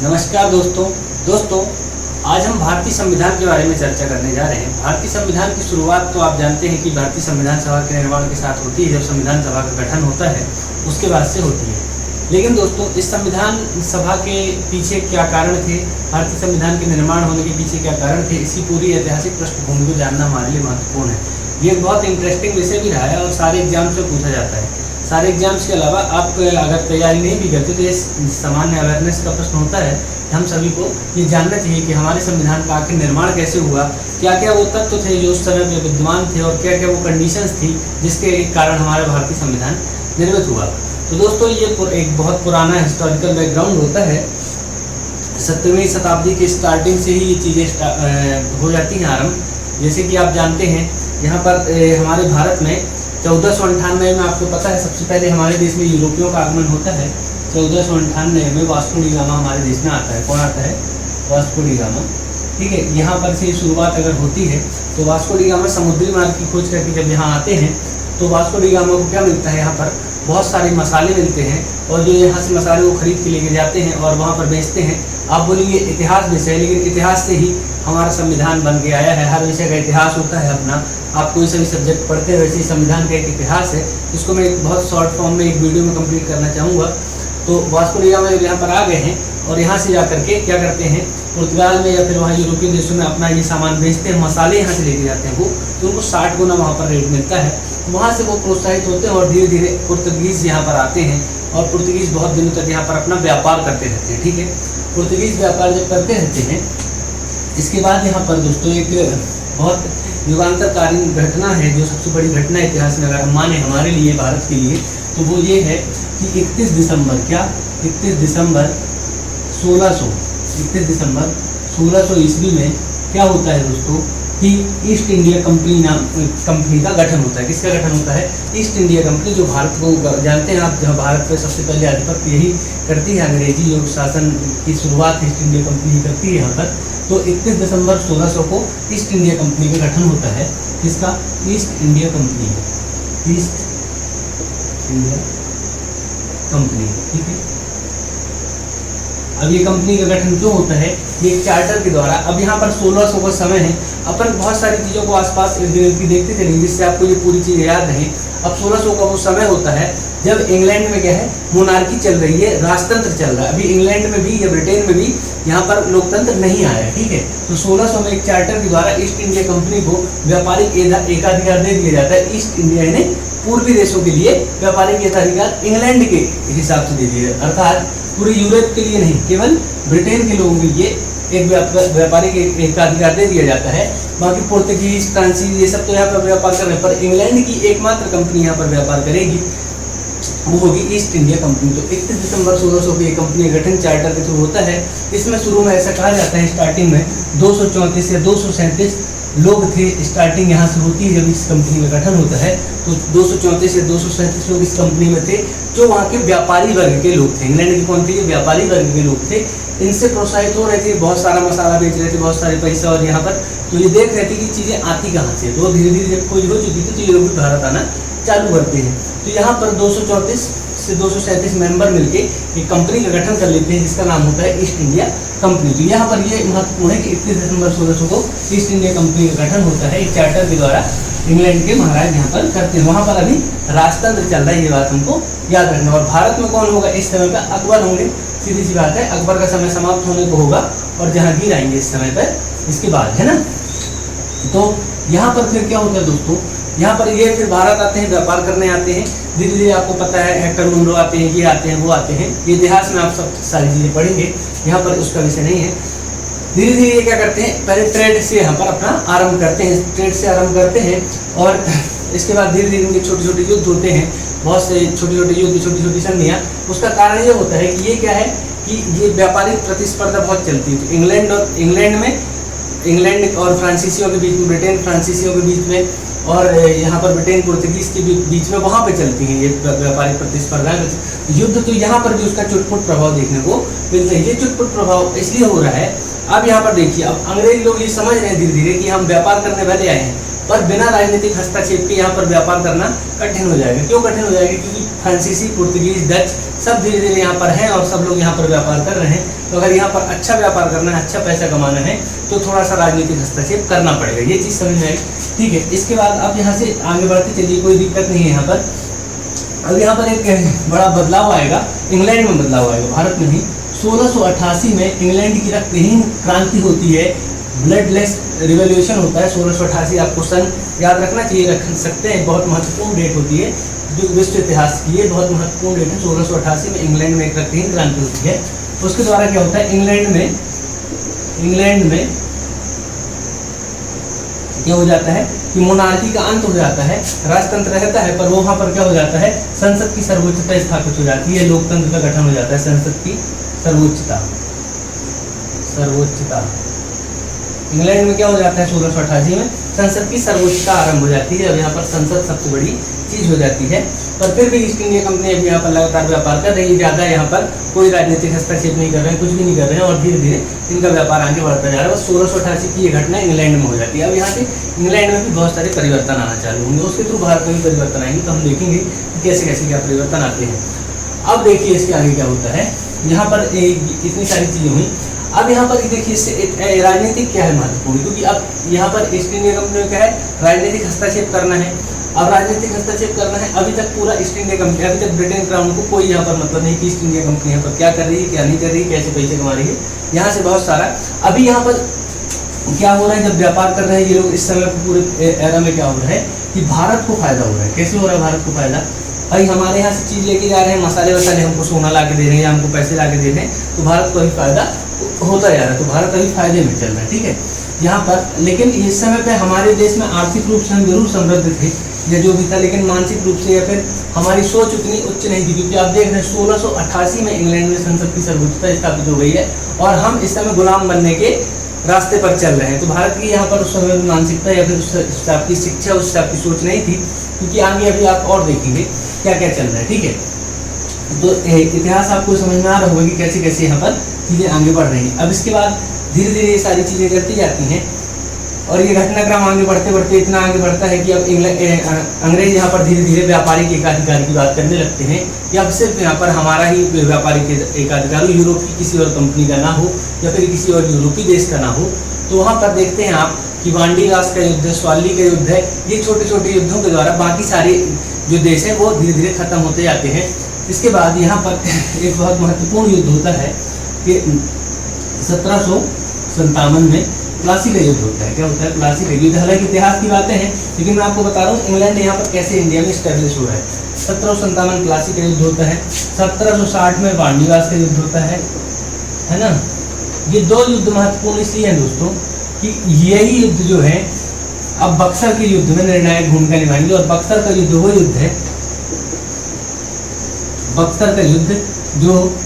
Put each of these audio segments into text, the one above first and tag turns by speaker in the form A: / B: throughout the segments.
A: नमस्कार दोस्तों, आज हम भारतीय संविधान के बारे में चर्चा करने जा रहे हैं। भारतीय संविधान की शुरुआत तो आप जानते हैं कि भारतीय संविधान सभा के निर्माण के साथ होती है। जब संविधान सभा का गठन होता है उसके बाद से होती है। लेकिन दोस्तों, इस संविधान सभा के पीछे क्या कारण थे, भारतीय संविधान के निर्माण होने के पीछे क्या कारण थे, इसकी पूरी ऐतिहासिक पृष्ठभूमि को जानना हमारे लिए महत्वपूर्ण है। ये एक बहुत इंटरेस्टिंग विषय भी रहा है और सारे एग्जाम्स में पूछा जाता है। सारे एग्जाम्स के अलावा आप अगर तैयारी नहीं भी करते तो ये सामान्य अवेयरनेस का प्रश्न होता है। हम सभी को ये जानना चाहिए कि हमारे संविधान का आखिर निर्माण कैसे हुआ, क्या क्या वो तत्व थे जो उस समय पे विद्यमान थे और क्या क्या वो कंडीशंस थी जिसके कारण हमारा भारतीय संविधान निर्मित हुआ। तो दोस्तों, ये एक बहुत पुराना हिस्टोरिकल बैकग्राउंड होता है। 17वीं शताब्दी के स्टार्टिंग से ही ये चीज़ें हो जाती हैं आरंभ। जैसे कि आप जानते हैं, यहाँ पर हमारे भारत में 1498 में, आपको पता है, सबसे पहले हमारे देश में यूरोपियों का आगमन होता है। 1498 में वास्को डी गामा हमारे देश में आता है। कौन आता है? Vasco D gamma. ठीक है, यहाँ पर से शुरुआत अगर होती है तो वास्को डी गामा समुद्री मार्ग की खोज करके जब यहाँ आते हैं तो वास्को डी गामा को क्या मिलता है? यहाँ पर बहुत सारे मसाले मिलते हैं और जो यहाँ से मसाले वो खरीद के लेके जाते हैं और वहाँ पर बेचते हैं। आप बोलिए इतिहास विषय है, लेकिन इतिहास से ही हमारा संविधान बन के आया है। हर विषय का इतिहास होता है अपना। आप कोई सभी सब्जेक्ट पढ़ते हैं, वैसे ही संविधान का एक इतिहास है। इसको मैं बहुत शॉर्ट फॉर्म में एक वीडियो में कंप्लीट करना चाहूँगा। तो वास्को डी गामा यहाँ पर आ गए हैं और यहाँ से जा करके क्या करते हैं, पुर्तगाल में या फिर वहाँ यूरोपीय देशों में अपना ये सामान बेचते हैं। मसाले यहाँ से लेके जाते हैं वो, तो उनको 60 गुना वहाँ पर रेट मिलता है। वहाँ से वो प्रोत्साहित होते हैं और धीरे धीरे पुर्तगीज़ यहाँ पर आते हैं और पुर्तगीज़ बहुत दिनों तक यहाँ पर अपना व्यापार करते रहते हैं। ठीक है, पुर्तगीज़ व्यापार जब करते रहते हैं, इसके बाद यहाँ पर दोस्तों एक बहुत युगांतरकालीन घटना है, जो सबसे बड़ी घटना इतिहास में अगर हम माने हमारे लिए, भारत के लिए, तो वो ये है कि 31 दिसंबर 1600 ईस्वी में क्या होता है दोस्तों कि ईस्ट इंडिया कंपनी का गठन होता है। किसका गठन होता है? ईस्ट इंडिया कंपनी, जो भारत को जानते हैं आप, जहाँ भारत पे सबसे पहले आधिपत्य यही करती है, अंग्रेजी जो शासन की शुरुआत ईस्ट इंडिया कंपनी करती है यहाँ पर। तो 31 दिसंबर 1600 को ईस्ट इंडिया कंपनी का गठन होता है। किसका? East India company. East India company. ठीक है, अब ये कंपनी का गठन क्यों होता है? ये एक चार्टर के द्वारा। अब यहाँ पर 1600 का समय है, अपन बहुत सारी चीज़ों को आसपास इर्द गिर्द की देखते चलेंगे जिससे आपको ये पूरी चीज़ याद रहे। अब 1600 का वो समय होता है जब इंग्लैंड में क्या है, मोनार्की चल रही है, राजतंत्र चल रहा है। अभी इंग्लैंड में भी या ब्रिटेन में भी यहाँ पर लोकतंत्र नहीं आया। ठीक है, तो 1600 में एक चार्टर के द्वारा ईस्ट इंडिया कंपनी को व्यापारिक एकाधिकार दे दिया जाता है। ईस्ट इंडिया ने पूर्वी देशों के लिए व्यापारिक एकाधिकार इंग्लैंड के हिसाब से दे दिया, अर्थात पूरे यूरोप के लिए नहीं, केवल ब्रिटेन के लोगों के लिए एक व्यापारिक एकाधिकार दे दिया जाता है। बाकी पुर्तगीज, फ्रांसीसी, ये सब तो यहाँ पर व्यापार कर रहे हैं, पर इंग्लैंड की एकमात्र कंपनी यहाँ पर व्यापार करेगी, वो होगी ईस्ट इंडिया कंपनी। तो 31 दिसंबर 1600 को ये कंपनी का गठन चार्टर के थ्रू होता है। इसमें शुरू में ऐसा कहा जाता है, स्टार्टिंग में 234 या 237 लोग थे। स्टार्टिंग यहाँ से होती है जब इस कंपनी का गठन होता है, तो 234 या 237 लोग इस कंपनी में थे, जो वहाँ के व्यापारी वर्ग के लोग थे। इंग्लैंड के कौन थे? ये व्यापारी वर्ग के लोग थे। इनसे प्रोत्साहित हो रहे थे, बहुत सारा मसाला बेच रहे थे, बहुत सारे पैसा और यहाँ पर, तो ये देख रहे थे कि चीज़ें आती कहाँ से। तो धीरे धीरे जब खोज हो चुकी थी तो ये लोग भी भारत आना चालू करते हैं। तो यहाँ पर 234 से 237 मेंबर मिलके एक कंपनी का गठन कर लेते हैं जिसका नाम होता है ईस्ट इंडिया कंपनी। तो यहाँ पर ये महत्वपूर्ण है कि 31 दिसंबर 1600 को ईस्ट इंडिया कंपनी का गठन होता है, एक चार्टर के द्वारा इंग्लैंड के महाराज यहाँ पर करते हैं। वहाँ पर अभी राजतंत्र चल रहा है, ये बात हमको याद रखना। और भारत में कौन होगा इस समय पर? अकबर होंगे, सीधी सी बात है। अकबर का समय समाप्त होने को होगा और जहांगीर आएंगे इस समय पर, इसके बाद, है ना। तो यहाँ पर फिर क्या होता है दोस्तों, यहाँ पर ये फिर भारत आते हैं, व्यापार करने आते हैं। धीरे धीरे आपको पता है हेक्टर मुंडो आते हैं, ये आते हैं, वो आते हैं। ये इतिहास में आप सब सारी चीज़ें पढ़ेंगे, यहाँ पर उसका विषय नहीं है। धीरे धीरे ये क्या करते हैं, पहले ट्रेड से यहाँ पर अपना आरंभ करते हैं, ट्रेड से आरंभ करते हैं और इसके बाद धीरे धीरे इनके छोटे छोटे युद्ध होते हैं, बहुत से छोटे छोटे युद्ध, छोटी छोटी संधियाँ। उसका कारण ये होता है कि ये क्या है कि ये व्यापारिक प्रतिस्पर्धा बहुत चलती है। तो इंग्लैंड और फ्रांसीसियों के बीच में, ब्रिटेन फ्रांसीसियों के बीच में, और यहाँ पर ब्रिटेन पुर्तगीज के बीच में वहाँ पे चलती हैं ये व्यापारिक प्रतिस्पर्धाएं। युद्ध तो यहाँ पर भी उसका चुटपुट प्रभाव देखने को मिलता है। ये चुटपुट प्रभाव इसलिए हो रहा है, अब यहाँ पर देखिए, अब अंग्रेज लोग ये समझ रहे हैं धीरे धीरे कि हम व्यापार करने भले आए हैं, पर बिना राजनीतिक हस्तक्षेप के यहाँ पर व्यापार करना कठिन हो जाएगा। क्यों कठिन हो जाएगा? क्योंकि फ्रांसीसी, पुर्तगीज, डच सब धीरे धीरे यहाँ पर हैं और सब लोग यहाँ पर व्यापार कर रहे हैं। तो अगर यहाँ पर अच्छा व्यापार करना है, अच्छा पैसा कमाना है, तो थोड़ा सा राजनीतिक हस्तक्षेप करना पड़ेगा। ये चीज़ समझ में आई, ठीक है। इसके बाद अब यहाँ से आगे बढ़ते चलिए, कोई दिक्कत नहीं है यहाँ पर। अब यहाँ पर एक बड़ा बदलाव आएगा, इंग्लैंड में बदलाव आएगा, भारत में नहीं। 1688 में इंग्लैंड की रक्तहीन क्रांति होती है, ब्लडलेस रिवॉल्यूशन होता है। 1688 आपको सन याद रखना चाहिए, रख सकते हैं, बहुत महत्वपूर्ण डेट होती है जो विश्व इतिहास की है, बहुत महत्वपूर्ण डेट है। 1688 में इंग्लैंड में एक रक्तहीन क्रांति होती है। उसके द्वारा क्या होता है, इंग्लैंड में क्या हो जाता है कि मोनार्की का अंत हो जाता है, राजतंत्र रहता है, पर वहाँ पर क्या हो जाता है, संसद की सर्वोच्चता स्थापित हो जाती है, लोकतंत्र का गठन हो जाता है। संसद की सर्वोच्चता इंग्लैंड में क्या हो जाता है, 1688 में संसद की सर्वोच्चता आरंभ हो जाती है। अब यहाँ पर संसद सबसे बड़ी चीज हो जाती है। पर फिर भी ईस्ट इंडिया कंपनी अभी यहाँ पर लगातार व्यापार कर रही है, ज़्यादा यहाँ पर कोई राजनीतिक हस्तक्षेप नहीं कर रहे हैं, कुछ भी नहीं कर रहे हैं, और धीरे धीरे इनका व्यापार आगे बढ़ता जा रहा है। बस 1688 की ये घटना इंग्लैंड में हो जाती है। अब यहाँ से इंग्लैंड में भी बहुत सारे परिवर्तन आना चालू होंगे, उसके थ्रू भारत में भी परिवर्तन आएंगे, तो हम देखेंगे कि कैसे कैसे क्या परिवर्तन आते हैं। अब देखिए इसके आगे क्या होता है, यहाँ पर इतनी सारी चीज़ें हुई। अब यहाँ पर देखिए इससे राजनीतिक क्या है महत्वपूर्ण, क्योंकि अब यहाँ पर ईस्ट इंडिया कंपनी में क्या है, राजनीतिक हस्तक्षेप करना है। अब राजनीतिक हस्तक्षेप करना है, अभी तक पूरा ईस्ट इंडिया कंपनी, अभी तक ब्रिटेन क्राउन को कोई यहाँ पर मतलब नहीं कि ईस्ट इंडिया कंपनी यहाँ पर क्या कर रही है, क्या नहीं कर रही है, कैसे पैसे कमा रही है, यहाँ से बहुत सारा। अभी यहाँ पर क्या हो रहा है, जब व्यापार कर रहे हैं ये लोग इस समय पूरे एरा में क्या हो रहा है कि भारत को फायदा हो रहा है। कैसे हो रहा है भारत को फायदा? भाई हमारे यहाँ से चीज़ लेके जा रहे हैं, मसाले वसाले हमको सोना ला के दे रहे हैं या हमको पैसे ला के दे रहे हैं, तो भारत को अभी फायदा होता जा रहा है, तो भारत अभी फायदे में चल रहा है, ठीक है यहाँ पर। लेकिन इस समय पे हमारे देश में आर्थिक रूप से हम जरूर समृद्ध थे या जो भी था, लेकिन मानसिक रूप से या फिर हमारी सोच उतनी उच्च नहीं थी, क्योंकि आप देख रहे हैं 1688 में इंग्लैंड में संसद की सर्वोच्चता स्थापित हो गई है और हम इस समय गुलाम बनने के रास्ते पर चल रहे हैं। तो भारत की यहाँ पर उस समय मानसिकता या फिर उस हिसाब की शिक्षा, उस हिसाब की सोच नहीं थी, क्योंकि आगे अभी आप और देखेंगे क्या क्या चल रहा है, ठीक है। तो इतिहास आपको समझ में आ रहा होगा कि कैसे कैसे यहाँ पर चीज़ें आगे बढ़ रही हैं। अब इसके बाद धीरे धीरे ये सारी चीज़ें करती जाती हैं और ये घटनाक्रम आगे बढ़ते बढ़ते इतना आगे बढ़ता है कि अब अंग्रेज यहाँ पर धीरे धीरे व्यापारिक एकाधिकार की बात करने लगते हैं कि अब सिर्फ यहाँ पर हमारा ही व्यापारिक एकाधिकार हो, यूरोप की किसी और कंपनी का ना हो या फिर किसी और यूरोपीय देश का ना हो। तो वहाँ पर देखते हैं आप कि वांडीलास का युद्ध, स्वाली का युद्ध है, ये छोटे छोटे युद्धों के द्वारा बाकी सारे जो देश हैं वो धीरे धीरे खत्म होते जाते हैं। इसके बाद यहाँ पर एक बहुत महत्वपूर्ण युद्ध होता है कि 1757 में प्लासी का युद्ध होता है। क्या होता है? प्लासी का युद्ध। हालांकि इतिहास की बातें हैं, लेकिन मैं आपको बता रहा हूँ इंग्लैंड यहाँ पर कैसे इंडिया में स्टैब्लिश हुआ है। 1757 प्लासी का युद्ध होता है, 1760 में वांडीलास का युद्ध होता है ना। ये दो युद्ध महत्वपूर्ण इसलिए हैं दोस्तों कि यही युद्ध जो है अब बक्सर के युद्ध में निर्णायक भूमिका निभाएंगे। और बक्सर का युद्ध वो युद्ध है, बक्सर का युद्ध जो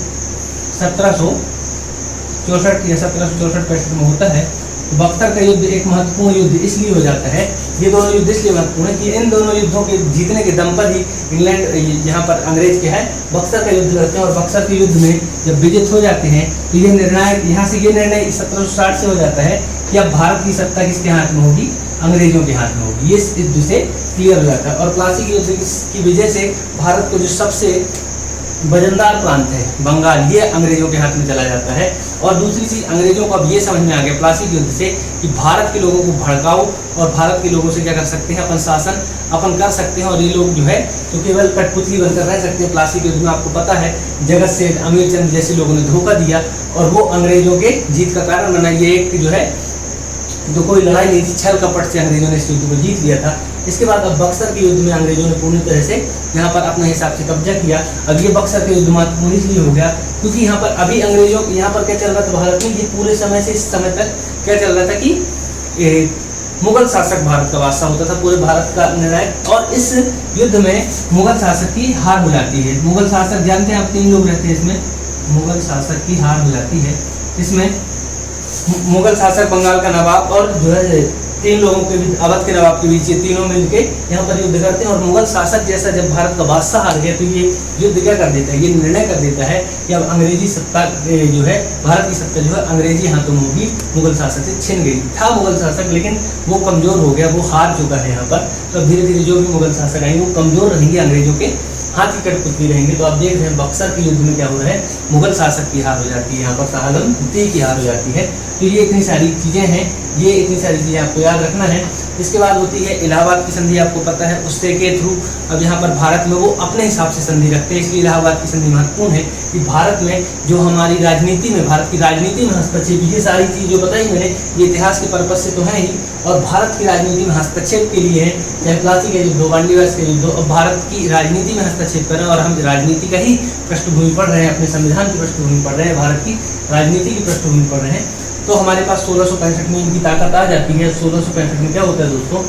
A: 1764 या 1764-65 में होता है। तो बक्सर का युद्ध एक महत्वपूर्ण युद्ध इसलिए हो जाता है, ये दोनों युद्ध इसलिए महत्वपूर्ण है कि इन दोनों युद्धों के जीतने के दम पर ही इंग्लैंड यहाँ पर अंग्रेज के है बक्सर का युद्ध करते हैं। और बक्सर के युद्ध में जब विजित हो जाते हैं तो ये निर्णायक, यहाँ से ये निर्णय 1760 से हो जाता है कि अब भारत की सत्ता किसके हाथ में होगी? अंग्रेजों के हाथ में होगी। ये इस युद्ध से क्लियर हो जाता है। और प्लासी के युद्ध की वजह से भारत को जो सबसे वजनदार प्रांत है बंगाल, ये अंग्रेजों के हाथ में चला जाता है। और दूसरी चीज़, अंग्रेजों को अब ये समझ में आ गया प्लासी के युद्ध से कि भारत के लोगों को भड़काओ और भारत के लोगों से क्या कर सकते हैं, अपन शासन अपन कर सकते हैं। और ये लोग जो है तो केवल कठपुतली बनकर रह सकते हैं। प्लासी के युद्ध में आपको पता है जगत सेठ, अमीर चंद जैसे लोगों ने धोखा दिया और वो अंग्रेजों के जीत का कारण बना। ये एक जो है तो कोई लड़ाई नहीं थी, छल कपट से अंग्रेजों ने इस युद्ध को जीत लिया था। इसके बाद अब बक्सर के युद्ध में अंग्रेजों ने पूरी तरह से यहाँ पर अपने हिसाब से कब्जा किया। अब ये बक्सर के युद्ध महत्वपूर्ण इसलिए हो गया क्योंकि यहाँ पर अभी अंग्रेजों यहाँ पर क्या चल रहा था भारत में, ये पूरे समय से इस समय तक क्या चल रहा था कि मुगल शासक भारत का बादशाह होता था, पूरे भारत का निर्णायक। और इस युद्ध में मुगल शासक की हार हो जाती है। मुगल शासक जानते हैं आप, 3 लोग रहते हैं इसमें, मुगल शासक की हार हो जाती है। इसमें मुगल शासक बंगाल का नवाब और जो है तीन लोगों के बीच, अवध के नवाब के बीच ये तीनों मिलके यहाँ पर युद्ध करते हैं। और मुगल शासक जैसा जब भारत का बादशाह हार गया तो ये युद्ध क्या कर देता है, ये निर्णय कर देता है कि अब अंग्रेजी सत्ता जो है, भारत की सत्ता जो है अंग्रेजी हाथों में होगी, मुगल शासक से छिन गई। था मुगल शासक लेकिन वो कमजोर हो गया, वो हार चुका है यहाँ पर। तो धीरे धीरे जो भी मुगल शासक आएंगे वो कमजोर रहेंगे, अंग्रेजों के हाथ की कठपुतली रहेंगे। तो आप देख रहे हैं बक्सर के युद्ध में क्या हो रहा है, मुगल शासक की हार हो जाती है, यहाँ पर शाह आलम द्वितीय की हार हो जाती है। तो ये इतनी सारी चीज़ें हैं, ये इतनी सारी चीज़ें आपको याद रखना है। इसके बाद होती है इलाहाबाद की संधि, आपको पता है, उससे के थ्रू अब यहाँ पर भारत में वो अपने हिसाब से संधि रखते हैं, इसलिए इलाहाबाद की संधि महत्वपूर्ण है कि भारत में जो हमारी राजनीति में, भारत की राजनीति में हस्तक्षेप, ये सारी चीज़ जो बताई मैंने, ये इतिहास के पर्पज से तो है ही, और भारत की राजनीति में हस्तक्षेप के लिए है, चाहे प्लासी के युद्ध हो, वांडीवर्स के युद्ध हो, अब भारत की राजनीति में हस्तक्षेप कर रहे हैं और हम राजनीति का ही पृष्ठभूमि पढ़ रहे हैं, अपने संविधान की पृष्ठभूमि पढ़ रहे हैं, भारत की राजनीति की पृष्ठभूमि पढ़ रहे हैं। तो हमारे पास 1665 में इनकी ताकत आ जाती है। 1665 में क्या होता है दोस्तों,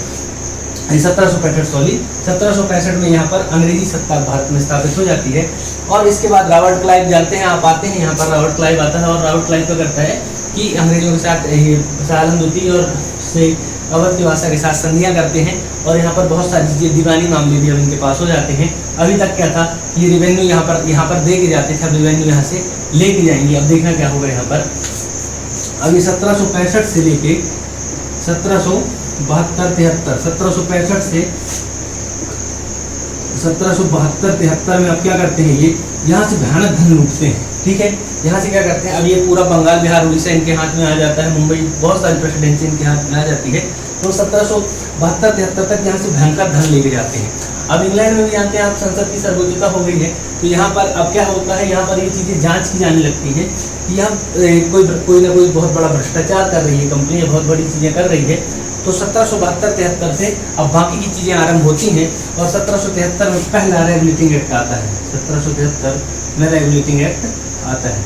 A: 1765 में यहाँ पर अंग्रेजी सत्ता भारत में स्थापित हो जाती है। और इसके बाद रॉबर्ट क्लाइव जानते हैं आप, आते हैं यहाँ पर, रॉबर्ट क्लाइव आता है और रॉबर्ट क्लाइव क्या करता है कि अंग्रेजों के साथ शाह आलम द्वितीय और से अवध के बादशाह के साथ संधियाँ करते हैं। और यहाँ पर बहुत सारी चीज़ें, दीवानी मामले भी अब इनके पास हो जाते हैं। अभी तक क्या था, ये रिवेन्यू यहाँ पर दे के जाते थे, अब रिवेन्यू यहाँ से लेके जाएंगे। अब देखना क्या होगा यहाँ पर, अभी 1765 से लेके 1772-73, 1765 से 1772-73 में अब क्या करते हैं, ये यहाँ से भयानक धन लूटते हैं। ठीक है, यहाँ से क्या करते हैं, अब ये पूरा बंगाल, बिहार, उड़ीसा इनके हाथ में आ जाता है, मुंबई, बहुत सारी प्रेसिडेंसी इनके हाथ में आ जाती है। तो 1772-73 तक यहाँ से भयंकर धन लेके जाते हैं। अब इंग्लैंड में भी जानते हैं आप, संसद की सर्वोच्चता हो गई है, तो यहाँ पर अब क्या होता है, यहाँ पर ये चीज़ें जांच की जाने लगती है कि यहाँ कोई ना कोई बहुत बड़ा भ्रष्टाचार कर रही है कंपनी, बहुत बड़ी चीज़ें कर रही है। तो 1772-73 से अब बाकी की चीज़ें आरंभ होती हैं और 1773 में पहला रेगुलेटिंग एक्ट आता है। 1773 में रेगुलेटिंग एक्ट आता है,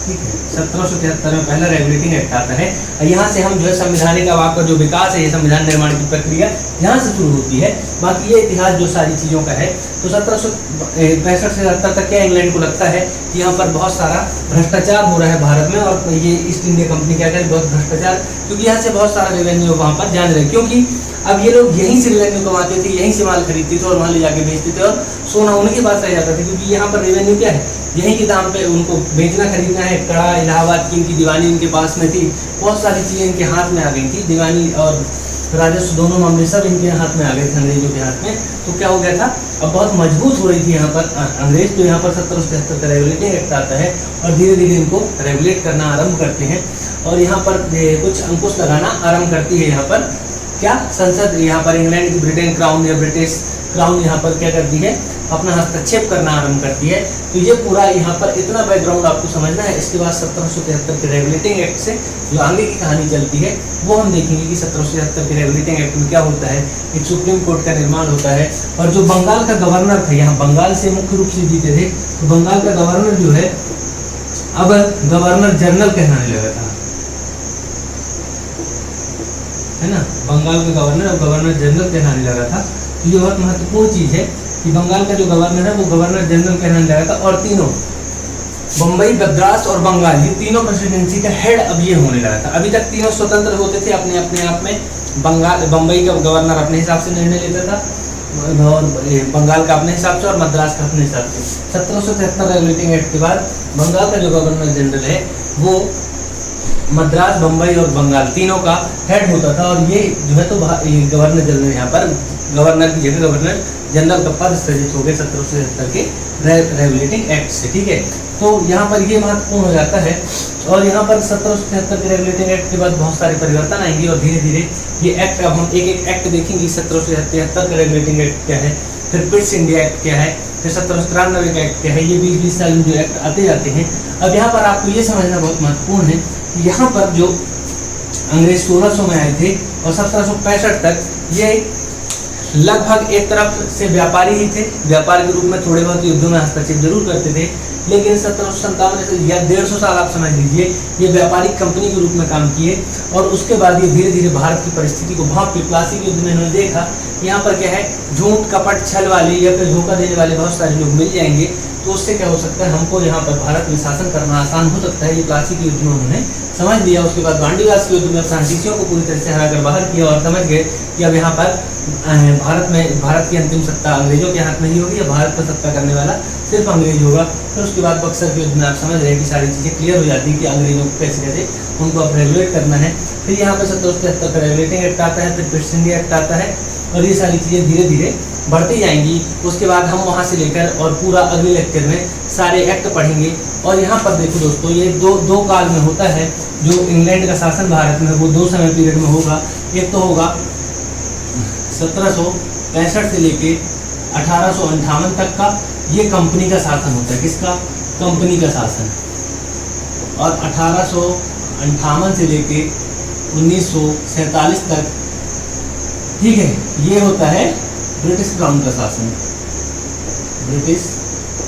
A: ठीक है, 1773 में पहला रेगुलेटिंग एक्ट आता है। यहाँ से हम जो है संवैधानिक आवाज का जो विकास है, ये संविधान निर्माण की प्रक्रिया यहाँ से शुरू होती है। बाकी ये इतिहास जो सारी चीज़ों का है, तो 1765 से 70 तक क्या इंग्लैंड को लगता है कि यहाँ पर बहुत सारा भ्रष्टाचार हो रहा है भारत में, और ये ईस्ट इंडिया कंपनी क्या करे, बहुत भ्रष्टाचार, क्योंकि यहाँ से बहुत सारा रेवेन्यू वहाँ पर जान रहे, क्योंकि अब ये लोग यहीं से रेवेन्यू कमाते थे, यहीं से माल खरीदते थे और वहाँ ले जाके बेचते थे, और सोना उनके पास रह जाता था, क्योंकि यहाँ पर रेवेन्यू क्या है, यहीं के दाम पे उनको बेचना खरीदना है। कड़ा, इलाहाबाद की इनकी दीवानी इनके पास में थी, बहुत सारी चीज़ें इनके हाथ में आ गई थी, दीवानी और राजस्व दोनों मामले सब इनके हाथ में आ गए थे, अंग्रेजों के हाथ में। तो क्या हो गया था, अब बहुत मजबूत हो रही थी यहाँ पर अंग्रेज। तो यहाँ पर 1773 का रेगुलेटिंग एक्ट आता है और धीरे धीरे इनको रेगुलेट करना आरंभ करते हैं, और यहाँ पर कुछ अंकुश लगाना आरंभ करती है। यहाँ पर क्या संसद, यहाँ पर इंग्लैंड की ब्रिटेन क्राउन या ब्रिटिश क्राउन यहाँ पर क्या करती है, अपना हस्तक्षेप करना आरंभ करती है। तो ये पूरा यहाँ पर इतना बैकग्राउंड आपको समझना है। इसके बाद 1773 के रेगुलेटिंग एक्ट से जो आगे की कहानी चलती है वो हम देखेंगे कि 1773 के रेगुलेटिंग एक्ट में क्या होता है। एक सुप्रीम कोर्ट का निर्माण होता है, और जो बंगाल का गवर्नर था, यहाँ बंगाल से मुख्य रूप से जीते थे, तो बंगाल का गवर्नर जो है अब गवर्नर जनरल कहलाने लगा था, है ना, बंगाल का गवर्नर अब गवर्नर जनरल कहलाने लगा था। तो ये बहुत महत्वपूर्ण चीज़ है कि बंगाल का जो गवर्नर है वो गवर्नर जनरल कहलाने लगा था, और तीनों बम्बई, मद्रास और बंगाल, ये तीनों प्रेसिडेंसी का हेड अब ये होने लगा था। अभी तक तीनों स्वतंत्र होते थे अपने अपने आप में, बम्बई का गवर्नर अपने हिसाब से निर्णय लेता था, और बंगाल का अपने हिसाब से, और मद्रास का अपने हिसाब से। 1773 रेगुलेटिंग एक्ट के बाद बंगाल का जो गवर्नर जनरल है वो मद्रास, बम्बई और बंगाल तीनों का हेड होता था, और ये जो है तो गवर्नर जनरल, यहाँ पर गवर्नर की जगह गवर्नर जनरल का पद सृजित हो गए 1773 के रेगुलेटिंग एक्ट से। ठीक है, तो यहाँ पर ये महत्वपूर्ण हो जाता है। और यहाँ पर 1773 के रेगुलेटिंग एक्ट के बाद बहुत सारे परिवर्तन आएंगे, और धीरे धीरे ये एक्ट, अब हम एक एक एक्ट देखेंगे। 1773 का रेगुलेटिंग एक्ट क्या है, फिर पिट्स इंडिया एक्ट क्या है, फिर 1793 का एक्ट क्या है, ये 20-20 साल में जो एक्ट आते जाते हैं। अब यहाँ पर आपको ये समझना बहुत महत्वपूर्ण है कि यहाँ पर जो अंग्रेज 1600 में आए थे और 1765 तक ये लगभग एक तरफ से व्यापारी ही थे, व्यापार के रूप में थोड़े बहुत युद्धों में हस्तक्षेप जरूर करते थे, लेकिन 1757 से या 150 साल आप समझ लीजिए ये व्यापारिक कंपनी के रूप में काम किए। और उसके बाद ये धीरे धीरे भारत की परिस्थिति को भाप के प्लासी के युद्ध में इन्होंने देखा, यहाँ पर क्या है, झूठ, कपट, छल वाले या फिर धोखा देने वाले बहुत सारे लोग मिल जाएंगे, तो उससे क्या हो सकता है, हमको यहाँ पर भारत में शासन करना आसान हो सकता है। ये प्लासी के युद्ध में उन्होंने समझ लिया। उसके बाद बांडीवास के युद्ध में फ्रांसीसियों को पूरी तरह से हराकर बाहर किया और समझ गए कि अब यहाँ पर भारत की अंतिम सत्ता अंग्रेजों के हाथ में ही होगी, या भारत पर सत्ता करने वाला सिर्फ अंग्रेज होगा। फिर उसके बाद बक्सर के युद्ध में आप समझ रहे हैं कि सारी चीज़ें क्लियर हो जाती है कि अंग्रेजों को कैसे कैसे उनको अब रेगुलेट करना है। फिर यहाँ पर 1773 का रेगुलेटिंग एक्ट आता है, फिर ईस्ट इंडिया एक्ट आता है, और ये सारी चीज़ें धीरे धीरे बढ़ती जाएंगी। उसके बाद हम वहाँ से लेकर और पूरा अगले लेक्चर में सारे एक्ट पढ़ेंगे। और यहाँ पर देखो दोस्तों, ये दो काल में होता है। जो इंग्लैंड का शासन भारत में वो 2 समय पीरियड में होगा। एक तो होगा 1765 से लेके 1858 तक का, ये कंपनी का शासन होता है। किसका? कंपनी का शासन। और 1858 से लेके 1947 तक, ठीक है, ये होता है ब्रिटिश क्राउन का शासन। ब्रिटिश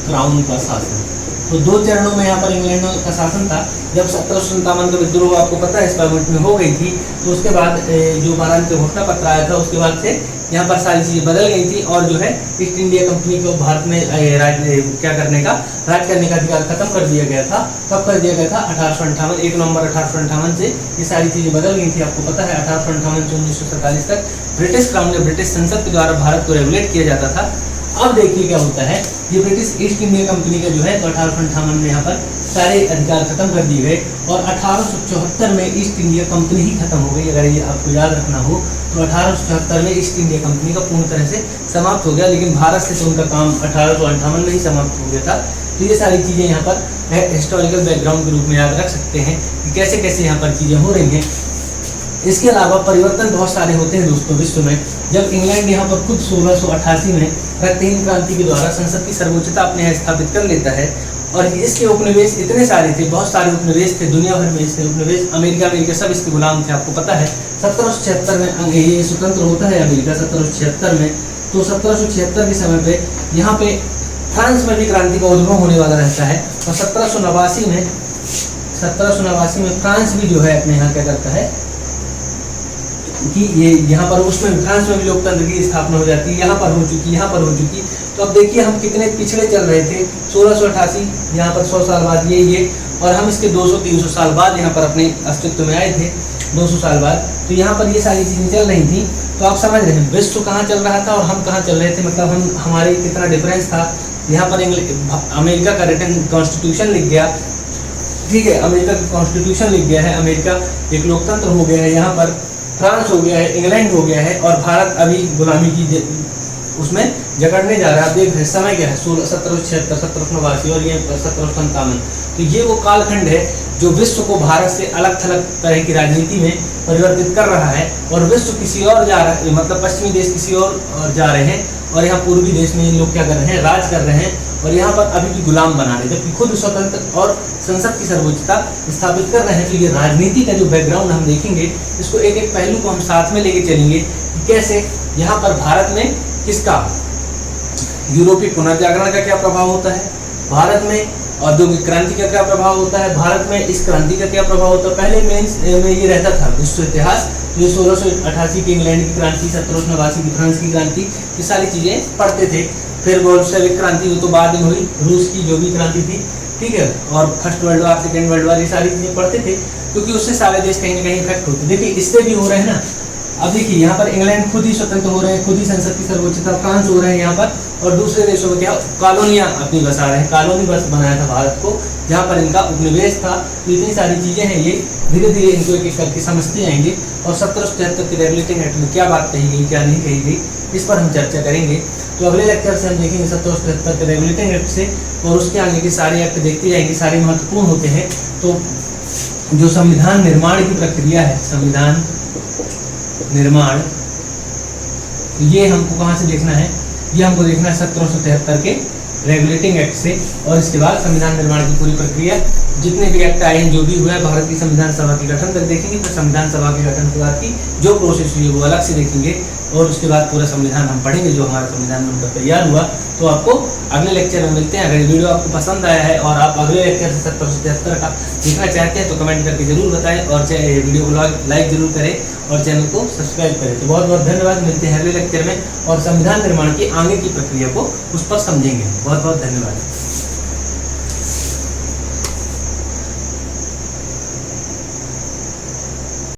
A: क्राउन का शासन। तो 2 चरणों में यहाँ पर इंग्लैंड का शासन था। जब 1757 का विद्रोह आपको पता है इस पार्लियामेंट में हो गई थी, तो उसके बाद जो भारत का घोषणा पत्र आया था, उसके बाद से यहाँ पर सारी चीज़ें बदल गई थी। और जो है ईस्ट इंडिया कंपनी को भारत में राज करने का अधिकार खत्म कर दिया गया था। कब कर दिया गया था? 1858, 1 नवंबर 1858 से ये सारी चीज़ें बदल गई थी। आपको पता है 1858 से 1947 तक ब्रिटिश क्राउन ने, ब्रिटिश संसद के द्वारा भारत को रेगुलेट किया जाता था। अब देखिए क्या होता है, ये ब्रिटिश ईस्ट इंडिया कंपनी का जो है, तो 1858 में यहाँ पर सारे अधिकार खत्म कर दिए गए। और 1874 में ईस्ट इंडिया कंपनी ही खत्म हो गई। अगर ये आपको याद रखना हो तो 1874 में ईस्ट इंडिया कंपनी का पूर्ण तरह से समाप्त हो गया। लेकिन भारत से तो उनका काम 1858 में ही समाप्त हो गया था। तो ये सारी चीज़ें यहाँ पर हिस्टोरिकल बैकग्राउंड के रूप में याद रख सकते हैं कि कैसे कैसे यहाँ पर चीज़ें हो रही हैं। इसके अलावा परिवर्तन बहुत सारे होते हैं दोस्तों विश्व में। जब इंग्लैंड यहाँ पर खुद 1688 में रक्तहीन क्रांति के द्वारा संसद की सर्वोच्चता अपने यहाँ स्थापित कर लेता है, और इसके उपनिवेश इतने सारे थे, बहुत सारे उपनिवेश थे दुनिया भर में। इसके उपनिवेश अमेरिका सब इसके गुलाम थे। आपको पता है 1776 में ये स्वतंत्र होता है अमेरिका, 1776 में। तो 1776 के समय पे यहाँ पे फ्रांस में भी क्रांति का उद्भव होने वाला रहता है। और 1789 में फ्रांस भी जो है अपने यहाँ क्या करता है कि ये यहाँ पर उसमें फ्रांस में भी लोकतंत्र की स्थापना हो जाती है। यहाँ पर हो चुकी। तो अब देखिए हम कितने पिछड़े चल रहे थे। 1688 यहाँ पर 100 साल बाद ये, और हम इसके 200-300 साल बाद यहाँ पर अपने अस्तित्व में आए थे, 200 साल बाद। तो यहाँ पर ये सारी चीज़ें चल रही थी। तो आप समझ रहे हैं विश्व कहाँ चल रहा था और हम कहाँ चल रहे थे, मतलब हमारे कितना डिफरेंस था। यहाँ पर अमेरिका का रिटन कॉन्स्टिट्यूशन लिख गया, ठीक है, अमेरिका का कॉन्स्टिट्यूशन लिख गया है। अमेरिका एक लोकतंत्र हो गया है। यहाँ पर फ्रांस हो गया है, इंग्लैंड हो गया है, और भारत अभी गुलामी की उसमें जकड़ने जा रहा है। आप देख रहे हैं समय क्या है, 1776, 1789 और ये 1757। तो ये वो कालखंड है जो विश्व को भारत से अलग थलग तरह की राजनीति में परिवर्तित कर रहा है। और विश्व किसी और जा रहा है, मतलब पश्चिमी देश किसी और जा रहे हैं, और यहाँ पूर्वी देश में लोग क्या कर रहे हैं, राज कर रहे हैं, और यहाँ पर अभी भी गुलाम बना रहे हैं, जबकि खुद स्वतंत्र और संसद की सर्वोच्चता स्थापित कर रहे हैं। तो ये राजनीति का जो बैकग्राउंड हम देखेंगे, इसको एक एक पहलू को हम साथ में लेके चलेंगे कि कैसे यहाँ पर भारत में किसका, यूरोपीय पुनर्जागरण का क्या प्रभाव होता है, भारत में औद्योगिक क्रांति का क्या प्रभाव होता है, भारत में इस क्रांति का क्या प्रभाव होता है। पहले मेंस में ये रहता था विश्व इतिहास, ये 1688 की इंग्लैंड की क्रांति, 1789 की फ्रांस की क्रांति, ये सारी चीज़ें पढ़ते थे। फिर बोल्शेविक क्रांति तो बाद में हुई, रूस की जो भी क्रांति थी, ठीक है, और first world war, second world war, ये सारी चीज़ें पढ़ते थे, क्योंकि उससे सारे देश कहीं ना कहीं इफेक्ट होते। देखिए इससे भी हो रहे हैं ना। अब देखिए यहाँ पर इंग्लैंड खुद ही स्वतंत्र हो रहे हैं, खुद ही संसद की सर्वोच्चता, फ्रांस हो रहे हैं यहाँ पर, और दूसरे देशों में क्या कॉलोनियाँ अपनी बसा रहे हैं। कॉलोनी बस बनाया था भारत को, जहाँ पर इनका उपनिवेश था। तो इतनी सारी चीज़ें हैं, ये धीरे धीरे इनको एक एक करके समझते जाएंगे। और 1773 के रेगुलेटिंग एक्ट में क्या बात कही गई, क्या नहीं कही गई, इस पर हम चर्चा करेंगे। तो अगले लेक्चर से हम देखेंगे 1773 के रेगुलेटिंग एक्ट से, और उसके आगे के सारे एक्ट देखते जाएंगे, सारे महत्वपूर्ण होते हैं। तो जो संविधान निर्माण की प्रक्रिया है, संविधान निर्माण, ये हमको कहाँ से देखना है, ये हमको देखना है 1773 के रेगुलेटिंग एक्ट से। और इसके बाद संविधान निर्माण की पूरी प्रक्रिया, जितने भी एक्ट आए हैं, जो भी हुआ है, भारत की संविधान सभा के गठन तक देखेंगे। फिर संविधान सभा के गठन के बाद की जो प्रोसेस हुई है वो अलग से देखेंगे, और उसके बाद पूरा संविधान हम पढ़ेंगे जो हमारा संविधान बनकर तैयार हुआ। तो आपको अगले लेक्चर में मिलते हैं। अगर वीडियो आपको पसंद आया है और आप अगले लेक्चर से 1773 का देखना चाहते हैं तो कमेंट करके जरूर बताएं, और वीडियो को लाइक जरूर करें और चैनल को सब्सक्राइब करें। तो बहुत बहुत धन्यवाद, मिलते हैं अगले लेक्चर में, और संविधान निर्माण की आगे की प्रक्रिया को उस पर समझेंगे। बहुत बहुत धन्यवाद।